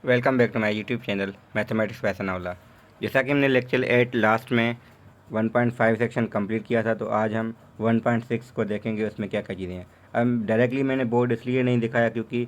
Welcome back to my YouTube channel mathematics fashion आउला। जैसा कि हमने लेक्चर 8 लास्ट में 1.5 सेक्शन कंप्लीट किया था, तो आज हम 1.6 को देखेंगे उसमें क्या क्या चीज़ें हैं। अब डायरेक्टली मैंने बोर्ड इसलिए नहीं दिखाया क्योंकि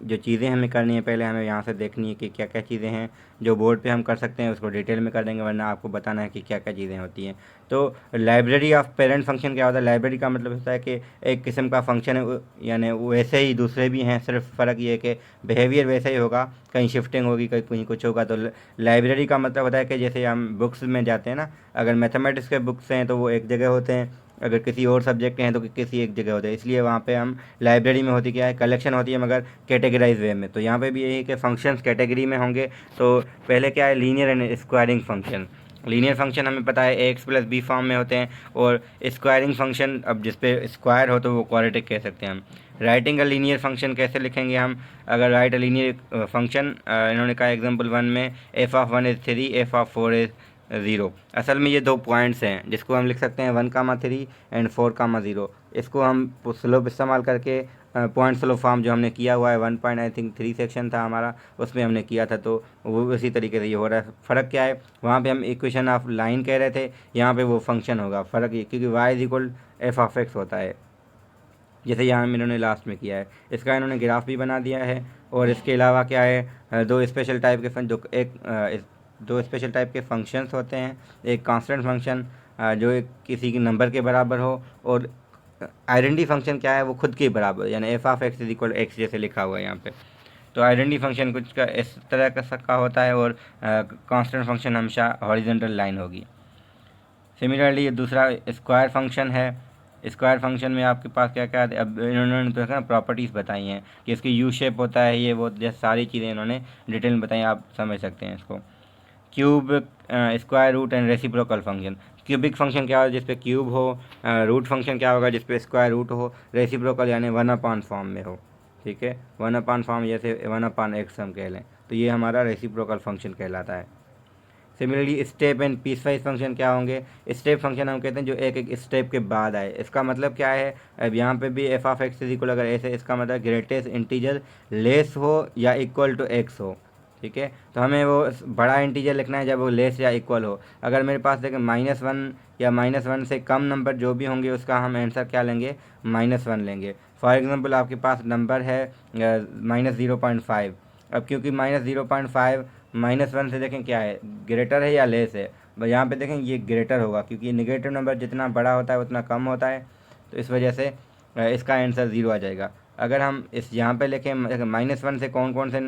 जो चीज़ें हमें करनी है पहले हमें यहाँ से देखनी है कि क्या क्या चीज़ें हैं जो बोर्ड पे हम कर सकते हैं, उसको डिटेल में कर देंगे, वरना आपको बताना है कि क्या क्या चीज़ें होती हैं। तो लाइब्रेरी ऑफ पेरेंट फंक्शन क्या होता है? लाइब्रेरी का मतलब होता है कि एक किस्म का फंक्शन है, यानी वैसे ही दूसरे भी हैं, सिर्फ फ़र्क ये है कि बिहेवियर वैसा ही होगा, कहीं शिफ्टिंग होगी, कहीं कुछ होगा। तो लाइब्रेरी का मतलब होता है कि जैसे हम बुक्स में जाते हैं ना, अगर मैथमेटिक्स के बुक्स हैं तो वो एक जगह होते हैं, अगर किसी और सब्जेक्ट के हैं तो किसी एक जगह होते हैं, इसलिए वहाँ पे हम लाइब्रेरी में होती क्या है, कलेक्शन होती है, मगर कैटेगराइज वे में। तो यहाँ पे भी यही कि फंक्शंस कैटेगरी में होंगे। तो पहले क्या है, linear and squaring function. Linear function हमें पता है एक्स प्लस बी फॉर्म में होते हैं, और स्क्वायरिंग फंक्शन अब जिस पे स्क्वायर हो तो वो क्वाड्रेटिक कह सकते हैं हम। राइटिंग अ लीनियर फंक्शन कैसे लिखेंगे हम? अगर राइट अ लीनियर फंक्शन, इन्होंने कहा एग्जांपल 1 में f(1) इज़ 3, f(4) इज़ 0। असल में ये दो पॉइंट्स हैं जिसको हम लिख सकते हैं 1,3 एंड 4,0। इसको हम स्लोप इस्तेमाल करके पॉइंट स्लोप फॉर्म जो हमने किया हुआ है 1.3 सेक्शन था हमारा, उसमें हमने किया था, तो वो उसी तरीके से ये हो रहा है। फ़र्क क्या है, वहाँ पे हम इक्वेशन ऑफ लाइन कह रहे थे, यहाँ पे वो फंक्शन होगा। फ़र्क ये क्योंकि y इज इक्वल f(x) होता है, जैसे यहाँ इन्होंने लास्ट में किया है। इसका इन्होंने ग्राफ भी बना दिया है। और इसके अलावा क्या है, दो स्पेशल टाइप के दो स्पेशल टाइप के फंक्शंस होते हैं। एक कांस्टेंट फंक्शन जो एक किसी के नंबर के बराबर हो, और आइडेंटिटी फंक्शन क्या है, वो खुद के बराबर, यानी f(x) इज इक्वल x जैसे लिखा हुआ है यहाँ पे। तो आइडेंटिटी फंक्शन कुछ का इस तरह का होता है, और कांस्टेंट फंक्शन हमेशा हॉरिजॉन्टल लाइन होगी। सिमिलरली ये दूसरा स्क्वायर फंक्शन है। स्क्वायर फंक्शन में आपके पास क्या क्या, अब इन्होंने तो ना प्रॉपर्टीज़ बताई हैं कि इसकी यू शेप होता है, ये वो जैसे सारी चीज़ें इन्होंने डिटेल में बताई, आप समझ सकते हैं इसको। Cube, square root and reciprocal function. Cubic function क्या होगा जिसपे क्यूब हो, रूट फंक्शन क्या होगा जिसपे स्क्वायर रूट हो, रेसिप्रोकल यानी 1/, फॉर्म में हो। ठीक है, 1/, फॉर्म जैसे 1/x हम कह लें, तो ये हमारा रेसिप्रोकल फंक्शन कहलाता है। Similarly step and piecewise function क्या होंगे? स्टेप फंक्शन हम कहते हैं जो एक एक स्टेप के बाद आए। इसका मतलब क्या है, अब यहाँ पे भी f(x) इज इक्वल, अगर ऐसे, इसका मतलब ग्रेटेस्ट इंटीजर लेस हो या इक्वल टू x हो। ठीक है, तो हमें वो बड़ा इंटीजर लिखना है जब वो लेस या इक्वल हो। अगर मेरे पास देखें -1 या -1 से कम नंबर जो भी होंगे उसका हम आंसर क्या लेंगे, -1 लेंगे। फॉर एग्जांपल आपके पास नंबर है -0.5। अब क्योंकि -0.5 -1 से देखें क्या है, ग्रेटर है या लेस है? यहाँ पे देखें ये ग्रेटर होगा, क्योंकि निगेटिव नंबर जितना बड़ा होता है उतना कम होता है, तो इस वजह से इसका आंसर 0 आ जाएगा। अगर हम इस यहाँ पे लिखें -1 से कौन कौन से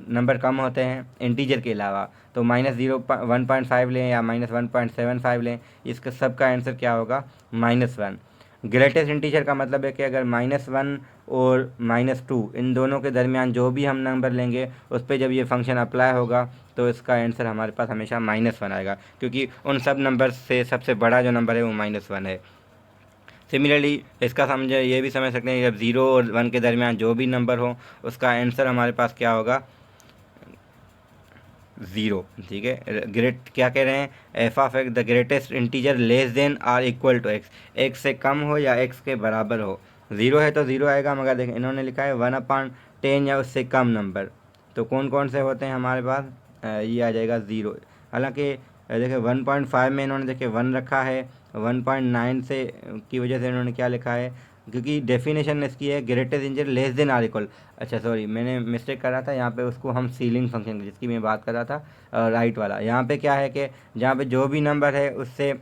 नंबर कम होते हैं इंटीजर के अलावा, तो -1.5 लें या -1.75 लें, इसका सबका आंसर क्या होगा, -1। ग्रेटेस्ट इंटीजर का मतलब है कि अगर -1 और -2 इन दोनों के दरमियान जो भी हम नंबर लेंगे उस पर जब ये फंक्शन अप्लाई होगा तो इसका आंसर हमारे पास हमेशा -1 आएगा, क्योंकि उन सब नंबर से सबसे बड़ा जो नंबर है वो -1 है। सिमिलरली इसका समझे ये भी समझ सकते हैं, जब 0 और 1 के दरमियान जो भी नंबर हो उसका आंसर हमारे पास क्या होगा, 0। ठीक है, ग्रेट क्या कह रहे हैं, f(x) the greatest integer less than or equal to x, x से कम हो या एक्स के बराबर हो। 0 है तो 0 आएगा, मगर देखें इन्होंने लिखा है 1/10 या उससे कम नंबर, तो कौन कौन से होते हैं हमारे पास, ये आ जाएगा 0। हालांकि देखिए 1.5 में इन्होंने देखिए 1 रखा है, 1.9 से की वजह से इन्होंने क्या लिखा है, क्योंकि डेफिनेशन इसकी है greatest integer less than or equal. अच्छा सॉरी, मैंने मिस्टेक करा था, यहाँ पे उसको हम सीलिंग फंक्शन जिसकी मैं बात कर रहा था, राइट वाला। यहाँ पे क्या है कि जहाँ पे जो भी नंबर है उससे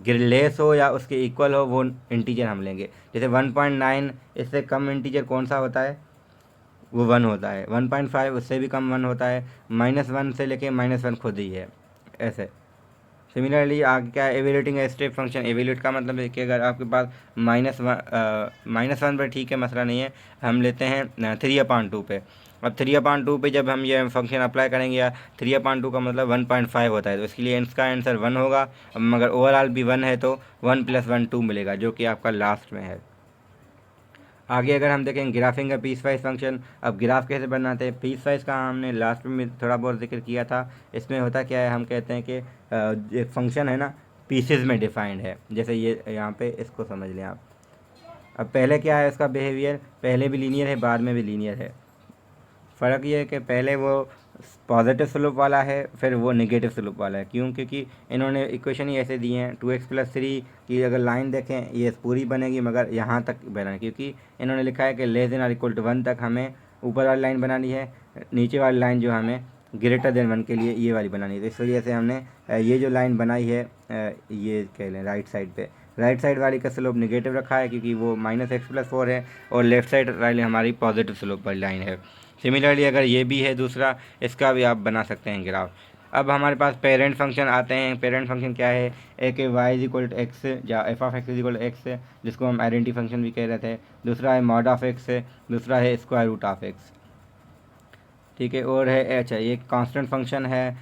लेस हो या उसके इक्वल हो वो इंटीजर हम लेंगे। जैसे 1.9 इससे कम इंटीजर कौन सा होता है, वो 1 होता है। 1.5 उससे भी कम 1 होता है। -1 से लेके -1 खुद ही है, ऐसे। सिमिलरली आगे क्या है, एवेल्यूटिंग स्टेप फंक्शन। एवेल्यूट का मतलब है कि अगर आपके पास -1 पर ठीक है, मसला नहीं है, हम लेते हैं 3/2 पे। अब 3/2 पे जब हम ये फंक्शन अप्लाई करेंगे, या 3/2 का मतलब 1.5 होता है, तो इसके लिए इसका आंसर 1 होगा। अब मगर ओवरऑल भी 1 है तो 1 + 1 2 मिलेगा, जो कि आपका लास्ट में है। आगे अगर हम देखें ग्राफिंग का पीस वाइज फंक्शन, अब ग्राफ कैसे बनाते हैं, पीस वाइज का हमने लास्ट में थोड़ा बहुत जिक्र किया था। इसमें होता क्या है, हम कहते हैं कि एक फंक्शन है ना, पीसेज में डिफाइंड है। जैसे ये यहाँ पे इसको समझ लें आप। अब पहले क्या है इसका बिहेवियर, पहले भी लीनियर है बाद में भी लीनियर है। फ़र्क ये है कि पहले वो पॉजिटिव स्लोप वाला है, फिर वो नेगेटिव स्लोप वाला है। क्यों? क्योंकि इन्होंने इक्वेशन ही ऐसे दिए हैं 2x+3 की अगर लाइन देखें ये पूरी बनेगी मगर यहाँ तक बना, क्योंकि इन्होंने लिखा है कि लेस देन और इक्वल टू 1 तक हमें ऊपर वाली लाइन बनानी है, नीचे वाली लाइन जो हमें ग्रेटर देन 1 के लिए ये वाली बनानी है। तो इस वजह से हमने ये जो लाइन बनाई है ये कह लें राइट साइड पे, राइट साइड वाली का स्लोप नेगेटिव रखा है क्योंकि वो -x+4 है, और लेफ़्ट साइड वाली हमारी पॉजिटिव स्लोप वाली लाइन है। सिमिलरली अगर ये भी है दूसरा, इसका भी आप बना सकते हैं ग्राफ। अब हमारे पास पेरेंट फंक्शन आते हैं। पेरेंट फंक्शन क्या है? एक है y=x या f(x)=x, जिसको हम आइडेंटिटी फंक्शन भी कह रहे थे। दूसरा है mod ऑफ x, दूसरा है स्क्वायर रूट ऑफ x, ठीक है। और है अच्छा, ये कांस्टेंट फंक्शन है,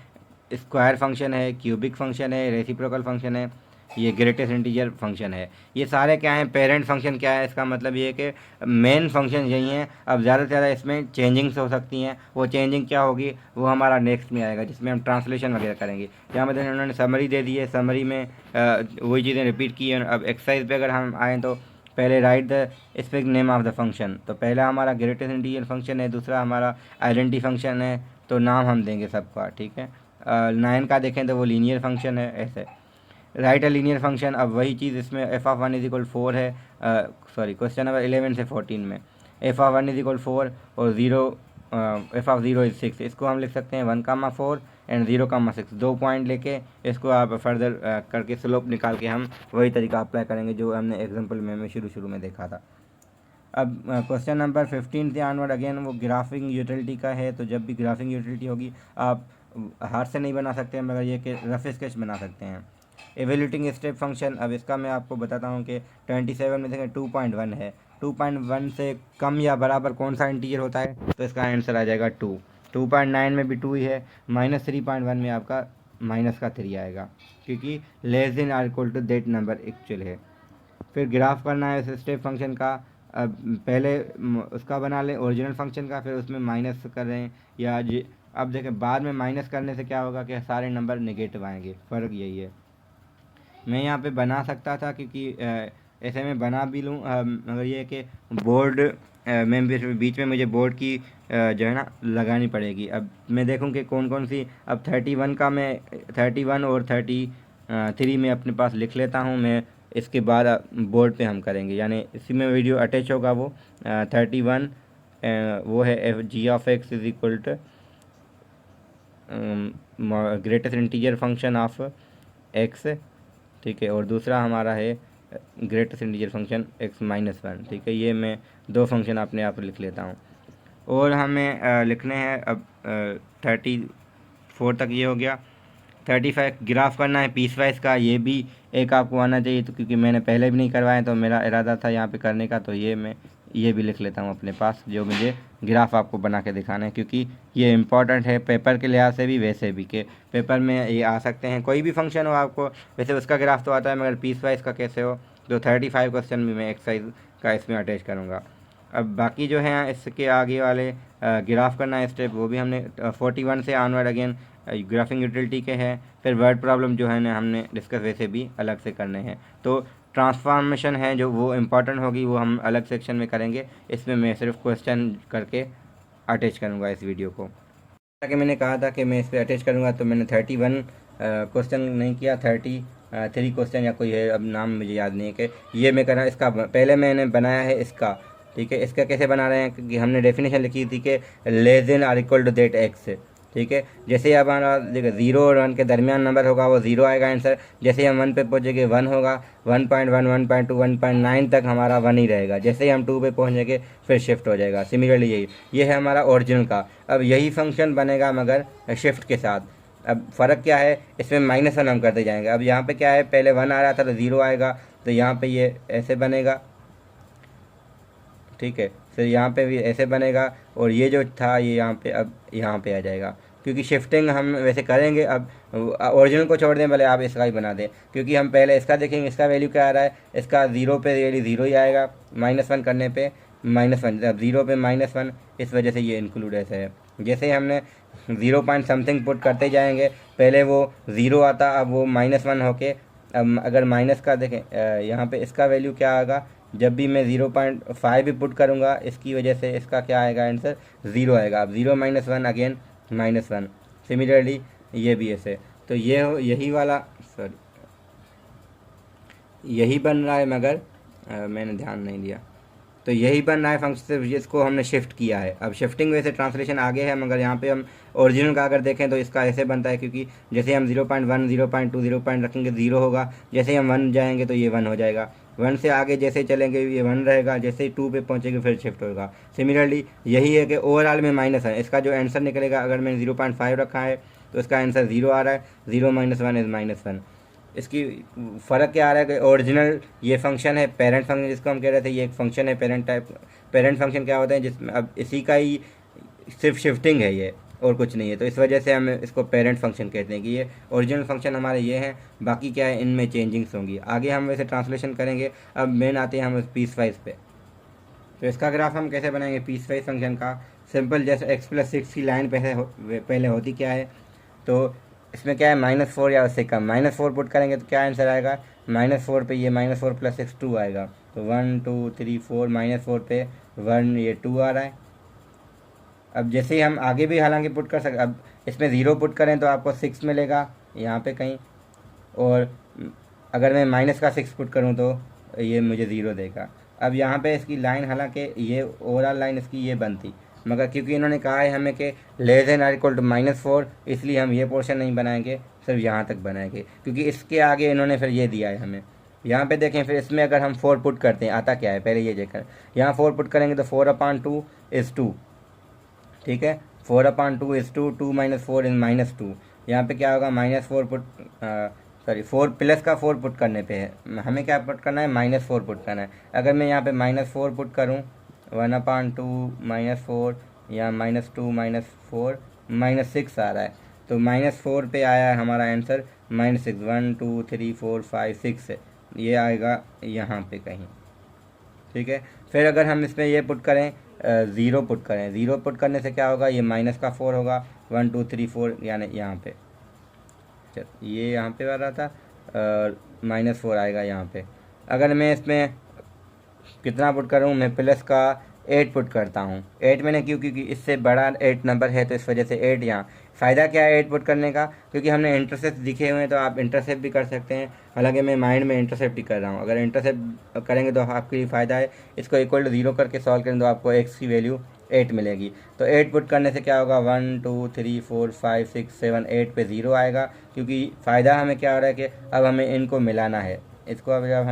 स्क्वायर फंक्शन है, क्यूबिक फंक्शन है, रेसिप्रोकल फंक्शन है, ये ग्रेटेस्ट इंटीजर फंक्शन है। ये सारे क्या हैं? पेरेंट फंक्शन क्या है? इसका मतलब ये है कि मेन फंक्शन यही हैं। अब ज़्यादा से ज़्यादा इसमें चेंजिंग्स हो सकती हैं। वो चेंजिंग क्या होगी वो हमारा नेक्स्ट में आएगा, जिसमें हम ट्रांसलेशन वगैरह करेंगे। यहाँ पर उन्होंने समरी दे दी है, समरी में वही चीज़ें रिपीट की हैं। अब एक्सरसाइज पे अगर हम आएँ तो पहले right the specific name of the function, तो पहला हमारा ग्रेटेस्ट इंटीजर फंक्शन है, दूसरा हमारा आइडेंटिटी फंक्शन है, तो नाम हम देंगे सबका, ठीक है। 9 का देखें तो वो लीनियर फंक्शन है। ऐसे राइट अ लीनियर फंक्शन, अब वही चीज़ इसमें f(1)=4 है, सॉरी क्वेश्चन नंबर 11 से 14 में f(1)=4 और 0 f(0)=6। इसको हम लिख सकते हैं 1,4 एंड 0,6, 2 पॉइंट लेके इसको आप फर्दर करके स्लोप निकाल के हम वही तरीका अप्लाई करेंगे जो हमने एग्जांपल में शुरू में देखा था। अब क्वेश्चन नंबर 15 से ऑनवर्ड अगेन वो ग्राफिंग यूटिलिटी का है। तो जब भी ग्राफिंग यूटिलिटी होगी आप हाथ से नहीं बना सकते हैं, मगर ये कि रफ स्केच बना सकते हैं। एवेल्यूटिंग स्टेप फंक्शन, अब इसका मैं आपको बताता हूँ कि 27 में देखें 2.1 है। 2.1 से कम या बराबर कौन सा इंटीजर होता है? तो इसका आंसर आ जाएगा 2। 2.9 में भी 2 ही है। -3.1 में आपका -3 आएगा, क्योंकि लेस देन और equal to that number actual है। फिर ग्राफ करना है इस स्टेप फंक्शन का। अब पहले उसका बना लें ओरिजिनल फंक्शन का, फिर उसमें माइनस करें या अब देखें बाद में माइनस करने से क्या होगा कि सारे नंबर नेगेटिव आएंगे। फ़र्क यही है। मैं यहाँ पे बना सकता था क्योंकि ऐसे में बना भी लूँ, मगर ये है कि बोर्ड में बीच में मुझे बोर्ड की जो है ना लगानी पड़ेगी। अब मैं देखूँ कि कौन कौन सी, अब 31 का मैं 31 और 33 में अपने पास लिख लेता हूँ मैं। इसके बाद बोर्ड पे हम करेंगे, यानी इसी में वीडियो अटैच होगा। वो 31 वो है g(x) greatest integer function of x, ठीक है। और दूसरा हमारा है ग्रेटेस्ट इंटीजर फंक्शन x-1, ठीक है। ये मैं 2 फंक्शन अपने आप लिख लेता हूँ। और हमें लिखने हैं अब 34 तक ये हो गया। 35 ग्राफ करना है पीस वाइज का, ये भी एक आपको आना चाहिए। तो क्योंकि मैंने पहले भी नहीं करवाया तो मेरा इरादा था यहाँ पे करने का, तो ये भी लिख लेता हूँ अपने पास, जो मुझे ग्राफ आपको बना के दिखाना है, क्योंकि ये इंपॉर्टेंट है पेपर के लिहाज से भी, वैसे भी के पेपर में ये आ सकते हैं। कोई भी फंक्शन हो आपको, वैसे उसका ग्राफ तो आता है मगर पीस वाइज का कैसे हो, तो 35 क्वेश्चन भी मैं एक्सरसाइज का इसमें अटैच करूँगा। अब बाकी जो है इसके आगे वाले ग्राफ करना है स्टेप, वो भी हमने 41 से ऑनवर्ड अगेन ग्राफिंग यूटिलिटी के हैं। फिर वर्ड प्रॉब्लम जो है ना हमने डिस्कस वैसे भी अलग से करने हैं। तो ट्रांसफॉर्मेशन है जो वो इम्पॉर्टेंट होगी, वो हम अलग सेक्शन में करेंगे। इसमें मैं सिर्फ क्वेश्चन करके अटैच करूँगा इस वीडियो को। जैसा कि मैंने कहा था कि मैं इस पर अटैच करूँगा, तो मैंने 31 क्वेश्चन नहीं किया, 33 क्वेश्चन या कोई है, अब नाम मुझे याद नहीं है कि ये मैं करना। इसका पहले मैंने बनाया है इसका, ठीक है। इसका कैसे बना रहे हैं? क्योंकि हमने डेफिनेशन लिखी थी कि लेस देन और इक्वल टू दैट x, ठीक है। जैसे ही हमारा देखो 0 और 1 के दरमियान नंबर होगा वो 0 आएगा आंसर। जैसे ही हम 1 पे पहुँचेंगे 1 होगा, 1.1, 1.2, 1.9 तक हमारा 1 ही रहेगा। जैसे ही हम 2 पे पहुँचेंगे फिर शिफ्ट हो जाएगा। सिमिलरली ये है हमारा ओरिजिनल का। अब यही फंक्शन बनेगा मगर शिफ्ट के साथ। अब फ़र्क क्या है? इसमें -1 हम करते जाएंगे। अब यहाँ पे क्या है, पहले 1 आ रहा था तो 0 आएगा, तो यहाँ पे ये ऐसे बनेगा, ठीक है। फिर यहाँ पे भी ऐसे बनेगा, और ये जो था ये यहाँ पे अब यहाँ पे आ जाएगा, क्योंकि शिफ्टिंग हम वैसे करेंगे। अब ओरिजिनल को छोड़ दें, भले आप इसका ही बना दें, क्योंकि हम पहले इसका देखेंगे इसका वैल्यू क्या आ रहा है। इसका 0 पे ये 0 ही आएगा, -1 करने पे -1, अब 0 पे -1, इस वजह से ये इंक्लूड ऐसे है। जैसे ही हमने 0 पॉइंट समथिंग पुट करते जाएंगे, पहले वो 0 आता, अब वो -1 होके, अब अगर माइनस का देखें यहाँ पे इसका वैल्यू क्या आएगा, जब भी मैं 0.5 भी पुट करूँगा इसकी वजह से इसका क्या आएगा आंसर 0 आएगा। अब 0 - 1 अगेन -1। सिमिलरली ये भी ऐसे, तो ये यही वाला सॉरी यही बन रहा है, मगर मैंने ध्यान नहीं दिया। तो यही बन रहा है फंक्शन जिसको हमने शिफ्ट किया है। अब शिफ्टिंग वैसे ट्रांसलेशन आगे है, मगर यहाँ पे हम ओरिजिनल का अगर देखें तो इसका ऐसे बनता है, क्योंकि जैसे हम 0.1 0.2 0 पॉइंट रखेंगे 0 होगा, जैसे हम 1 जाएंगे तो ये 1 हो जाएगा, 1 से आगे जैसे चलेंगे ये 1 रहेगा, जैसे ही 2 पे पहुँचेंगे फिर शिफ्ट होगा। सिमिलरली यही है कि ओवरऑल में माइनस है, इसका जो आंसर निकलेगा अगर मैंने 0.5 रखा है तो इसका आंसर 0 आ रहा है। 0 - 1 इज़ -1। इसकी फ़र्क क्या आ रहा है कि ओरिजिनल ये फंक्शन है पेरेंट फंक्शन जिसको हम कह रहे थे, ये एक फंक्शन है पेरेंट टाइप। पेरेंट फंक्शन क्या होता है जिसमें अब इसी का ही सिर्फ शिफ्टिंग है ये, और कुछ नहीं है, तो इस वजह से हम इसको पेरेंट फंक्शन कहते हैं कि ये ओरिजिनल फंक्शन हमारे ये हैं, बाकी क्या है इनमें चेंजिंग्स होंगी। आगे हम वैसे ट्रांसलेशन करेंगे। अब मेन आते हैं हम पीस वाइज पे। तो इसका ग्राफ हम कैसे बनाएंगे पीस वाइज फंक्शन का? सिंपल, जैसे x+6 की लाइन पहले होती क्या है, तो इसमें क्या है -4 या उससे कम। -4 पुट करेंगे तो क्या आंसर आएगा, -4 पे ये -4 + 6 2 आएगा, तो 1 2 3 4 -4 पे 1 ये 2 आ रहा है। अब जैसे ही हम आगे भी हालांकि पुट कर सकते, अब इसमें 0 पुट करें तो आपको 6 मिलेगा यहाँ पे कहीं, और अगर मैं -6 पुट करूँ तो ये मुझे 0 देगा। अब यहाँ पे इसकी लाइन, हालांकि ये ओवरऑल लाइन इसकी ये बनती, मगर क्योंकि इन्होंने कहा है हमें कि <4, इसलिए हम ये पोर्शन नहीं बनाएंगे, सिर्फ यहाँ तक बनाएंगे, क्योंकि इसके आगे इन्होंने फिर ये दिया है हमें। यहाँ पे देखें, फिर इसमें अगर हम 4 पुट करते हैं आता क्या है पहले ये देखकर। यहाँ 4 पुट करेंगे तो 4/2 इज़ 2, ठीक है। 4/2 इज़ 2, 2 - 4 इज़ -2। यहाँ पे क्या होगा, -4 पुट सॉरी 4 प्लस का 4 पुट करने पे है, हमें क्या पुट करना है, -4 पुट करना है। अगर मैं यहाँ पे -4 पुट करूँ, 1/2 -4 या -2 -4 -6 आ रहा है, तो -4 पे आया है हमारा आंसर -6। 1 2 3 4 5 6 है, ये आएगा यहाँ पे कहीं, ठीक है। फिर अगर हम इसमें ये पुट करें 0 पुट करें, 0 पुट करने से क्या होगा, ये -4 होगा, 1 2 3 4 यानी यहाँ पे, ये यहाँ पे आ रहा था -4 आएगा यहाँ पे। अगर मैं इसमें कितना पुट करूँ, मैं प्लस का 8 पुट करता हूँ। 8 मैंने क्योंकि इससे बड़ा 8 नंबर है तो इस वजह से 8 यहाँ। फ़ायदा क्या है 8 पुट करने का, क्योंकि हमने इंटरसेप्ट दिखे हुए हैं तो आप इंटरसेप्ट भी कर सकते हैं। हालांकि मैं माइंड में इंटरसेप्ट ही कर रहा हूँ, अगर इंटरसेप्ट करेंगे तो आपके लिए फ़ायदा है। इसको = 0 करके सॉल्व करें तो आपको x की वैल्यू 8 मिलेगी। तो 8 पुट करने से क्या होगा, 1 2 3 4 5 6 7 8 पे 0 आएगा, क्योंकि फ़ायदा हमें क्या हो रहा है कि अब हमें इनको मिलाना है। इसको अब जब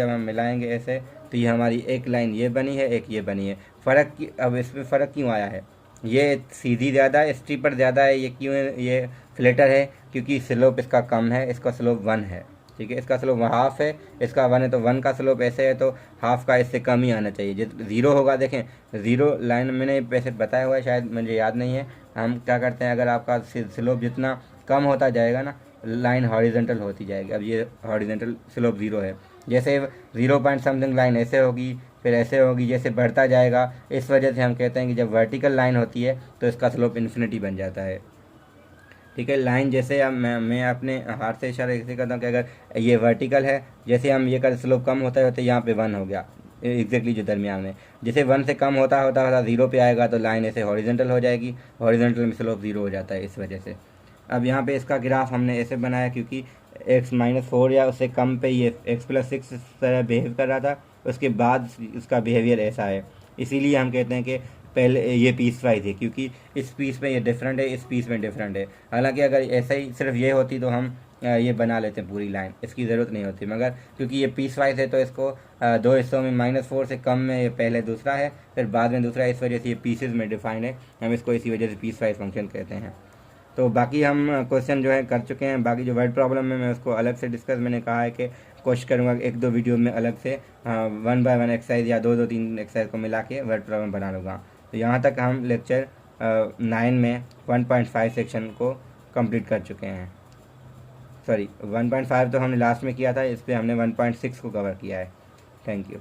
हम मिलाएंगे ऐसे, तो ये हमारी एक लाइन ये बनी है, एक ये बनी है। फ़र्क की अब इसमें फ़र्क क्यों आया है, ये सीधी ज़्यादा है, स्टीपर ज़्यादा है, ये क्यों है, ये फ्लैटर है क्योंकि स्लोप इसका कम है, इसका स्लोप 1 है, ठीक है। इसका स्लोप हाफ है, इसका 1 है, तो 1 का स्लोप ऐसे है तो हाफ का इससे कम ही आना चाहिए। जो 0 होगा, देखें 0 लाइन मैंने वैसे बताया हुआ है, शायद मुझे याद नहीं है। हम क्या करते हैं, अगर आपका स्लोप जितना कम होता जाएगा ना, लाइन हॉरिजेंटल होती जाएगी। अब ये हॉरिजेंटल स्लोप 0 है, जैसे 0 पॉइंट समथिंग लाइन ऐसे होगी, फिर ऐसे होगी, जैसे बढ़ता जाएगा। इस वजह से हम कहते हैं कि जब वर्टिकल लाइन होती है तो इसका स्लोप इन्फिनिटी बन जाता है, ठीक है। लाइन जैसे अब मैं अपने हाथ से इशारा ऐसे करता हूँ कि अगर ये वर्टिकल है, जैसे हम ये कर स्लोप कम होता है होता यहाँ पे 1 हो गया एग्जैक्टली जो दरमियान में, जैसे 1 से कम होता होता 0 पे आएगा तो लाइन ऐसे हॉरिजेंटल हो जाएगी, हॉरिजेंटल में स्लोप 0 हो जाता है इस वजह से। अब यहाँ पे इसका ग्राफ हमने ऐसे बनाया क्योंकि x -4 या उससे कम पे ये x+6 इस तरह बिहेव कर रहा था, उसके बाद इसका बिहेवियर ऐसा है। इसीलिए हम कहते हैं कि पहले ये पीस वाइज है, क्योंकि इस पीस में ये डिफरेंट है, इस पीस में डिफरेंट है। हालांकि अगर ऐसा ही सिर्फ ये होती तो हम ये बना लेते हैं पूरी लाइन, इसकी ज़रूरत नहीं होती, मगर क्योंकि ये पीस वाइज है तो इसको 2 हिस्सों में -4 से कम में ये पहले दूसरा है, फिर बाद में दूसरा, इस वजह से ये पीसेज में डिफाइंड है, हम इसको इसी वजह से पीस वाइज फंक्शन कहते हैं। तो बाकी हम क्वेश्चन जो है कर चुके हैं, बाकी जो वर्ड प्रॉब्लम है मैं उसको अलग से डिस्कस, मैंने कहा है कि कोशिश करूँगा 1-2 वीडियो में अलग से 1 बाय 1 एक्सरसाइज या 2-2 3 एक्सरसाइज को मिला के वर्ड प्रॉब्लम बना लूँगा। तो यहाँ तक हम लेक्चर 9 में 1.5 सेक्शन को कंप्लीट कर चुके हैं। सॉरी 1.5 तो हमने लास्ट में किया था, इस पर हमने 1.6 को कवर किया है। Thank you.